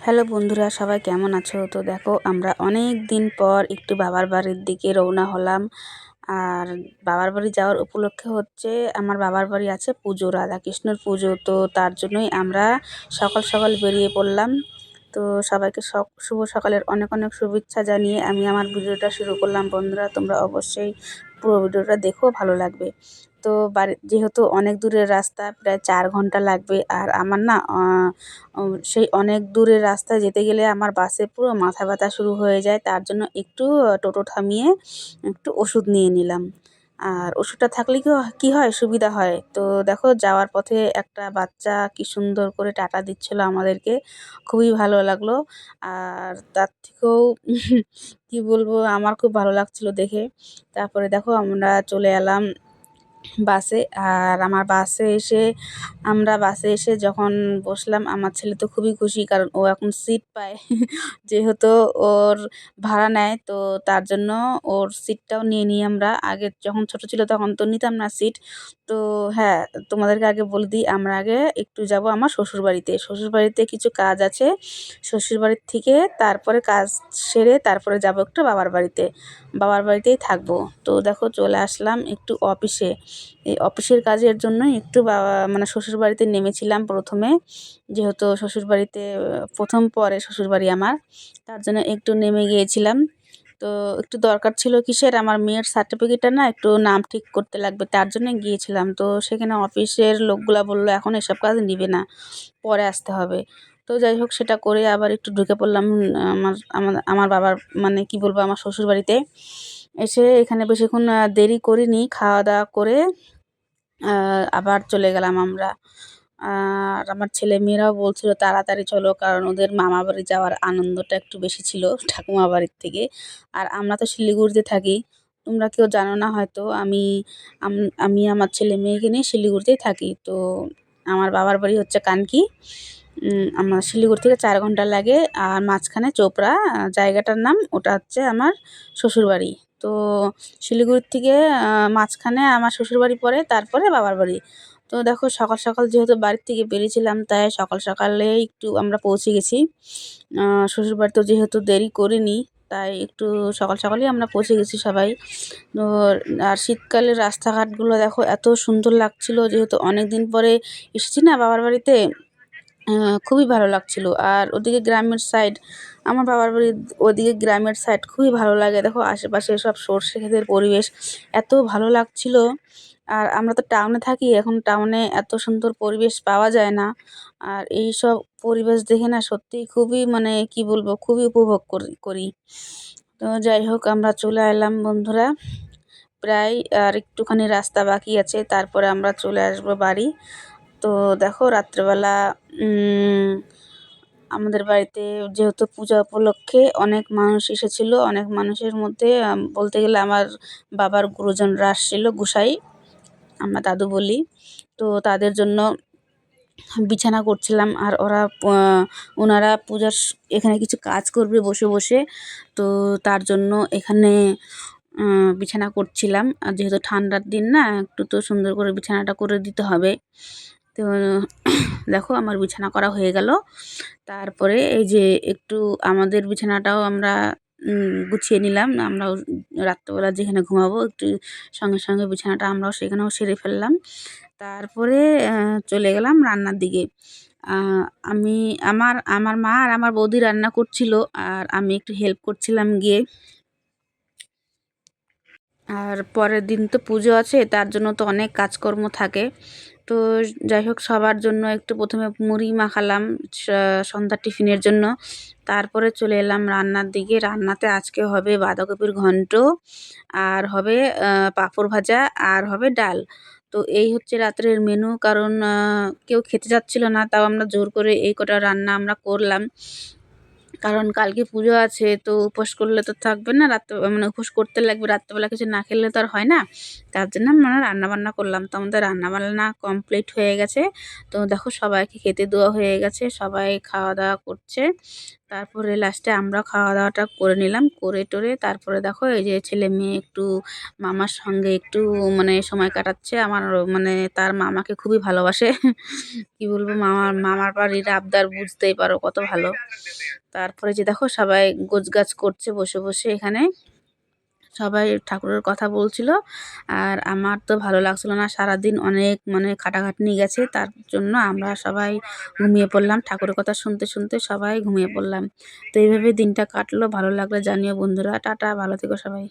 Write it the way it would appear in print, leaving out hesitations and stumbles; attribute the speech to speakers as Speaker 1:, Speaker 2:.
Speaker 1: Hello বন্ধুরা, সবাই কেমন আছো? তো দেখো, আমরা অনেক দিন পর একটু বাবার বাড়ির দিকে রওনা হলাম। আর বাবার বাড়ি যাওয়ার উপলক্ষে হচ্ছে, আমার বাবার বাড়ি আছে পুজো, রাধাকৃষ্ণর পুজো। তো তার জন্যই আমরা সকাল সকাল বেরিয়ে পড়লাম। তো সবাইকে শুভ সকালের অনেক অনেক শুভেচ্ছা জানিয়ে আমি আমার ভিডিওটা শুরু করলাম। বন্ধুরা, তোমরা অবশ্যই পুরো ভিডিওটা দেখো, ভালো লাগবে। তো যেহেতু অনেক দূরের রাস্তা, প্রায় 4 ঘন্টা লাগবে। আর আমার না সেই অনেক দূরের রাস্তায় যেতে গেলে আমার বাসে পুরো মাথা ব্যথা শুরু হয়ে যায়। তার জন্য একটু টোটো থামিয়ে একটু ওষুধ নিয়ে নিলাম। আর ওষুধটা থাকলে কি হয়, সুবিধা হয়। তো দেখো, যাওয়ার পথে একটা বাচ্চা কি সুন্দর করে টাটা দিচ্ছিল আমাদেরকে, খুবই ভালো লাগলো। আর তার থেকেও কি বলবো, আমার খুব ভালো লাগছিল দেখে। তারপরে দেখো, আমরা চলে এলাম বাসে। আর আমরা বাসে এসে যখন বসলাম, আমার ছেলে তো খুবই খুশি, কারণ ও এখন সিট পায়। যেহেতু ওর ভাড়া নেয়, তো তার জন্য ওর সিটটাও নিয়ে নিই আমরা। আগে যখন ছোট ছিল তখন তো নিতাম না সিট। তো হ্যাঁ, তোমাদেরকে আগে বলে দিই, আমরা আগে একটু যাব আমার শ্বশুরবাড়িতে। শ্বশুরবাড়িতে কিছু কাজ আছে। শ্বশুরবাড়ির থেকে তারপরে কাজ সেরে তারপরে যাব একটু বাবার বাড়িতে। বাবার বাড়িতেই থাকবো। তো দেখো, চলে আসলাম একটু অফিসে। এই অফিসের কাজের জন্য একটু শ্বশুরবাড়িতে নেমেছিলাম প্রথমে। যেহেতু শ্বশুরবাড়িতে প্রথম পরে শ্বশুরবাড়ি আমার, তার জন্য একটু নেমে গিয়েছিলাম। তো একটু দরকার ছিল কিসের, আমার মেয়ের সার্টিফিকেটটা না একটু নাম ঠিক করতে লাগবে, তার জন্য গিয়েছিলাম। তো সেখানে অফিসের লোকগুলা বললো এখন এসব কাজ নিবে না, পরে আসতে হবে। তো যাই হোক, সেটা করে আবার একটু ঢুকে পড়লাম আমার আমার আমার বাবার, কি বলবো, আমার শ্বশুরবাড়িতে। এসে এখানে বেশিক্ষণ দেরি করিনি, খাওয়া দাওয়া করে আবার চলে গেলাম আমরা। আর আমার ছেলেমেয়েরাও বলছিল তাড়াতাড়ি চলো, কারণ ওদের মামা বাড়ি যাওয়ার আনন্দটা একটু বেশি ছিল ঠাকুমা বাড়ির থেকে। আর আমরা তো শিলিগুড়িতে থাকি, তোমরা কেউ জানো না হয়তো। আমি আমার ছেলে মেয়েকে নিয়ে শিলিগুড়িতেই থাকি। তো আমার বাবার বাড়ি হচ্ছে কানকি। আমার শিলিগুড়ি থেকে 4 ঘন্টা লাগে। আর মাঝখানে চোপড়া জায়গাটার নাম, ওটা হচ্ছে আমার শ্বশুরবাড়ি। তো শিলিগুড়ির থেকে মাঝখানে আমার শ্বশুরবাড়ি পড়ে, তারপরে বাবার বাড়ি। তো দেখো, সকাল সকাল যেহেতু বাড়ির থেকে বেরিয়েছিলাম, তাই সকাল সকালে একটু আমরা পৌঁছে গেছি শ্বশুরবাড়িতে। যেহেতু দেরি করিনি, তাই একটু সকাল সকালই আমরা পৌঁছে গেছি সবাই। তো আর শীতকালের রাস্তাঘাটগুলো দেখো এত সুন্দর লাগছিল, যেহেতু অনেক দিন পরে এসেছি না বাবার বাড়িতে। খুবই ভালো লাগছিল। আর ওদিকে গ্রামের সাইড, আমার বাবার বাড়ির ওদিকে গ্রামের সাইড খুবই ভালো লাগে। দেখো, আশেপাশে সব সর্ষে ক্ষেতের পরিবেশ, এত ভালো লাগছিল। আর আমরা তো টাউনে থাকি, এখন টাউনে এত সুন্দর পরিবেশ পাওয়া যায় না। আর এই সব পরিবেশ দেখে না সত্যিই খুবই, কি বলবো, খুবই উপভোগ করি। তো যাই হোক, আমরা চলে এলাম বন্ধুরা। প্রায় আর একটুখানি রাস্তা বাকি আছে, তারপরে আমরা চলে আসবো বাড়ি। তো দেখো, রাত্রেবেলা আমাদের বাড়িতে যেহেতু পূজা উপলক্ষে অনেক মানুষ এসেছিল। অনেক মানুষের মধ্যে বলতে গেলে আমার বাবার গুরুজনরা আসছিল, গোসাই আমরা দাদু বলি। তো তাদের জন্য বিছানা করছিলাম। আর ওনারা এখানে কিছু কাজ করবে বসে বসে। তো তার জন্য এখানে বিছানা করছিলাম। আর যেহেতু ঠান্ডার দিন না, একটু তো সুন্দর করে বিছানাটা করে দিতে হবে। তো দেখো, আমার বিছানা করা হয়ে গেল। তারপরে এই যে একটু আমাদের বিছানাটাও আমরা গুছিয়ে নিলাম। আমরাও রাত্রেবেলা যেখানে ঘুমাবো, একটু সঙ্গে সঙ্গে বিছানাটা আমরাও সেখানেও সেরে ফেললাম। তারপরে চলে গেলাম রান্নার দিকে। আমি আমার আমার মা আর আমার বৌদি রান্না করছিল, আর আমি একটু হেল্প করছিলাম গিয়ে। আর পরের দিন তো পুজো আছে, তার জন্য তো অনেক কাজকর্ম থাকে। তো যাই হোক, সবার জন্য একটু প্রথমে মুড়ি মাখালাম সন্ধ্যার টিফিনের জন্য। তারপরে চলে এলাম রান্নার দিকে। রান্নাতে আজকে হবে বাঁধাকপির ঘন্ট, আর হবে পাঁপড় ভাজা, আর হবে ডাল। তো এই হচ্ছে রাত্রের মেনু, কারণ কেউ খেতে যাচ্ছিল না, তাও আমরা জোর করে এই কটা রান্না আমরা করলাম। কারণ কালকে পুজো আছে, তো উপোস করলে তো থাকবে না, উপোস করতে লাগবে, রাত্রেবেলা কিছু না খেলে তো আর হয় না। তার জন্য আমরা রান্নাবান্না করলাম। তো আমাদের রান্নাবান্না কমপ্লিট হয়ে গেছে। তো দেখো, সবাইকে খেতে দেওয়া হয়ে গেছে, সবাই খাওয়া দাওয়া করছে। তারপরে লাস্টে আমরা খাওয়া-দাওয়াটা করে নিলাম। করে টরে তারপরে দেখো এই যে ছেলে-মেয়ে একটু মামার সঙ্গে একটু মানে সময় কাটাচ্ছে। আমার মানে তার মামাকে খুবই ভালোবাসে। কি বলবো মামার বাড়ির আবদার বুঝতেই পারো কত ভালো। তারপরে যে দেখো সবাই গোছগাছ করছে বসে এখানে। সবাই ঠাকুরের কথা বলছিল। আর আমার তো ভালো লাগছিল না। সারাদিন অনেক মানে খাটাখাটনি গেছে। তার জন্য আমরা সবাই ঘুমিয়ে পড়লাম। ঠাকুরের কথা শুনতে সবাই ঘুমিয়ে পড়লাম। তো এইভাবে দিনটা কাটলো। ভালো লাগলে জানিও বন্ধুরা। টাটা, ভালো থেকো সবাই।